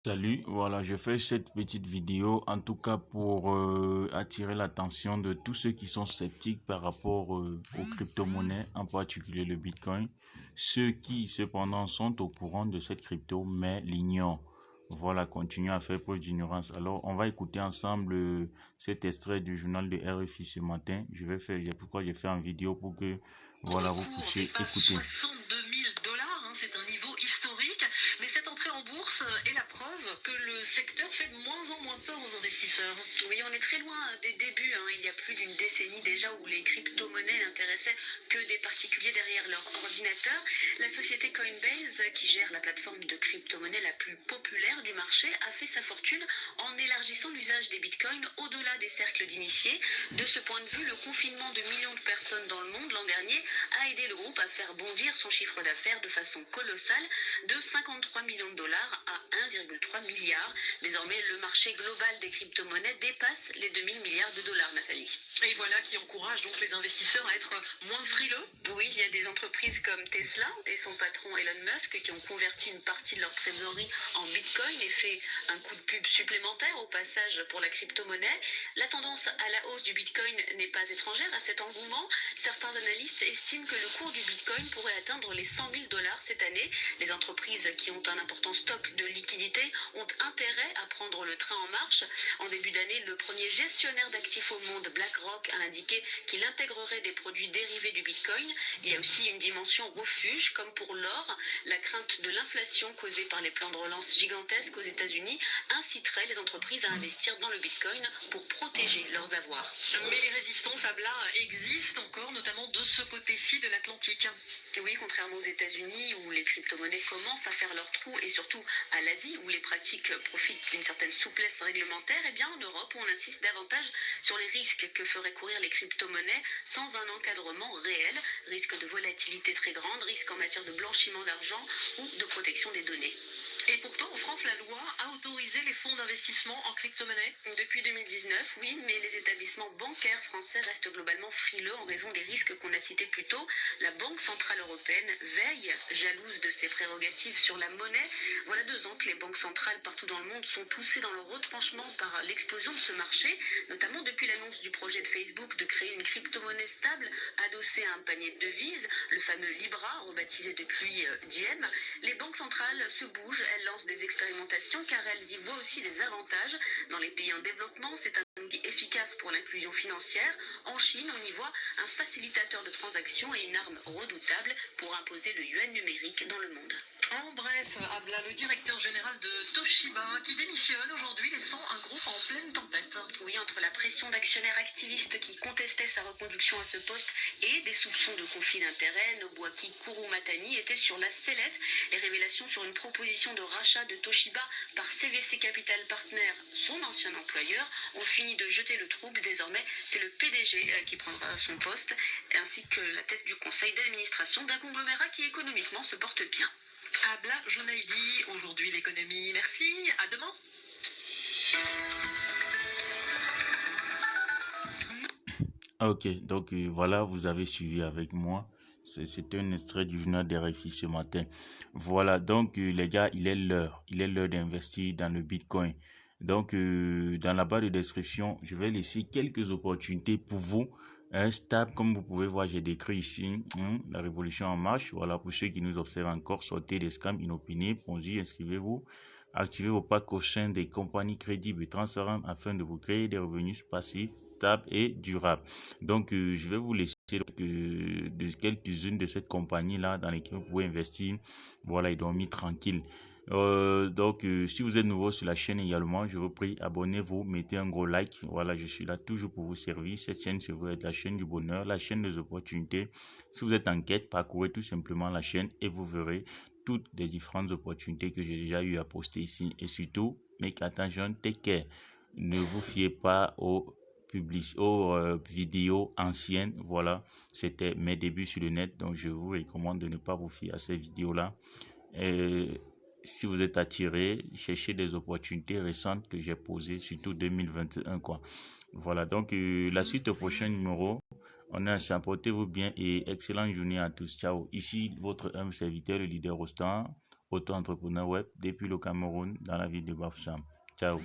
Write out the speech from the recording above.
Salut, voilà, je fais cette petite vidéo en tout cas pour attirer l'attention de tous ceux qui sont sceptiques par rapport aux crypto-monnaies, en particulier le Bitcoin. Ceux qui cependant sont au courant de cette crypto mais l'ignorent. Voilà, continuez à faire preuve d'ignorance. Alors, on va écouter ensemble cet extrait du journal de RFI ce matin. Pourquoi j'ai fait en vidéo pour que voilà, vous puissiez écouter. 62 000 dollars, c'est un niveau historique, mais cette entrée en bourse est la preuve que le secteur fait de moins en moins peur aux investisseurs. Oui, on est très loin des débuts, il y a plus d'une décennie déjà où les crypto-monnaies n'intéressaient que des particuliers derrière leur ordinateur. La société Coinbase, qui gère la plateforme de crypto-monnaie la plus populaire du marché, a fait sa fortune en élargissant l'usage des bitcoins au-delà des cercles d'initiés. De ce point de vue, le confinement de millions de personnes dans le monde l'an dernier a aidé le groupe à faire bondir son chiffre d'affaires de façon colossale de 53 millions de dollars à 1,3 milliard. Désormais, le marché global des crypto-monnaies dépasse les 2000 milliards de dollars, Nathalie. Et voilà qui encourage donc les investisseurs à être moins frileux. Oui, il y a des entreprises comme Tesla et son patron Elon Musk qui ont converti une partie de leur trésorerie en bitcoin et fait un coup de pub supplémentaire au passage pour la crypto-monnaie. La tendance à la hausse du bitcoin n'est pas étrangère à cet engouement. Certains analystes estiment que le cours du bitcoin pourrait atteindre les 100 000 dollars cette année. Les entreprises qui ont un important stock de liquidités ont intérêt à prendre le train en marche. En début d'année, le premier gestionnaire d'actifs au monde, BlackRock, a indiqué qu'il intégrerait des produits dérivés du bitcoin. Il y a aussi une dimension refuge, comme pour l'or. La crainte de l'inflation causée par les plans de relance gigantesques aux États-Unis inciterait les entreprises à investir dans le bitcoin pour protéger leurs avoirs. Mais les résistances à Bla existent encore, notamment de ce côté-ci de l'Atlantique. Oui, contrairement aux États-Unis où les crypto-monnaies commencent à faire leur trou et surtout à l'Asie où les pratiques profitent d'une certaine souplesse réglementaire, eh bien en Europe on insiste davantage sur les risques que feraient courir les crypto-monnaies sans un encadrement réel, risque de volatilité très grande, risque en matière de blanchiment d'argent ou de protection des données. Et pourtant, en France, la loi a autorisé les fonds d'investissement en crypto-monnaie. Depuis 2019, oui, mais les établissements bancaires français restent globalement frileux en raison des risques qu'on a cités plus tôt. La Banque centrale européenne veille, jalouse de ses prérogatives sur la monnaie. Voilà 2 ans que les banques centrales partout dans le monde sont poussées dans le retranchement par l'explosion de ce marché, notamment depuis l'annonce du projet de Facebook de créer une crypto-monnaie stable adossée à un panier de devises, le fameux Libra, rebaptisé depuis Diem. Les banques centrales se bougent. Elles lancent des expérimentations car elles y voient aussi des avantages. Dans les pays en développement, c'est un outil efficace pour l'inclusion financière. En Chine, on y voit un facilitateur de transactions et une arme redoutable pour imposer le yuan numérique dans le monde. En bref, Abla, le directeur général de Toshiba, qui démissionne aujourd'hui, laissant un groupe en pleine tempête. Oui, entre la pression d'actionnaires activistes qui contestaient sa reconduction à ce poste et des soupçons de conflit d'intérêts, Nobuaki Kurumatani était sur la sellette. Les révélations sur une proposition de rachat de Toshiba par CVC Capital Partners, son ancien employeur, ont fini de jeter le trouble. Désormais, c'est le PDG qui prendra son poste, ainsi que la tête du conseil d'administration d'un conglomérat qui économiquement se porte bien. Abla Jonaidi, aujourd'hui l'économie. Merci, à demain. Ok, donc voilà, vous avez suivi avec moi. C'était un extrait du journal des RFI ce matin. Voilà, donc les gars, il est l'heure d'investir dans le Bitcoin. Donc dans la barre de description, je vais laisser quelques opportunités pour vous. Stable, comme vous pouvez voir, j'ai décrit ici la révolution en marche. Voilà, pour ceux qui nous observent encore, sortez des scams inopinés, Ponzi, inscrivez-vous. Activez vos packs au sein des compagnies crédibles et transparentes afin de vous créer des revenus passifs, stables et durables. Donc, je vais vous laisser de quelques-unes de cette compagnie-là dans lesquelles vous pouvez investir. Voilà, et dormir tranquille. Si vous êtes nouveau sur la chaîne également, je vous prie, abonnez-vous, mettez un gros like. Voilà, je suis là toujours pour vous servir. Cette chaîne se veut être la chaîne du bonheur, la chaîne des opportunités. Si vous êtes en quête, parcourez tout simplement la chaîne et vous verrez toutes les différentes opportunités que j'ai déjà eu à poster ici. Et surtout, make attention, take care. Ne vous fiez pas aux vidéos anciennes. Voilà, c'était mes débuts sur le net, donc je vous recommande de ne pas vous fier à ces vidéos-là. Si vous êtes attiré, cherchez des opportunités récentes que j'ai posées, surtout 2021 quoi. Voilà, donc la suite au prochain numéro. On est ensemble, portez-vous bien et excellente journée à tous. Ciao. Ici votre humble serviteur, le leader Rostand. auto-entrepreneur web depuis le Cameroun dans la ville de Bafoussam. Ciao.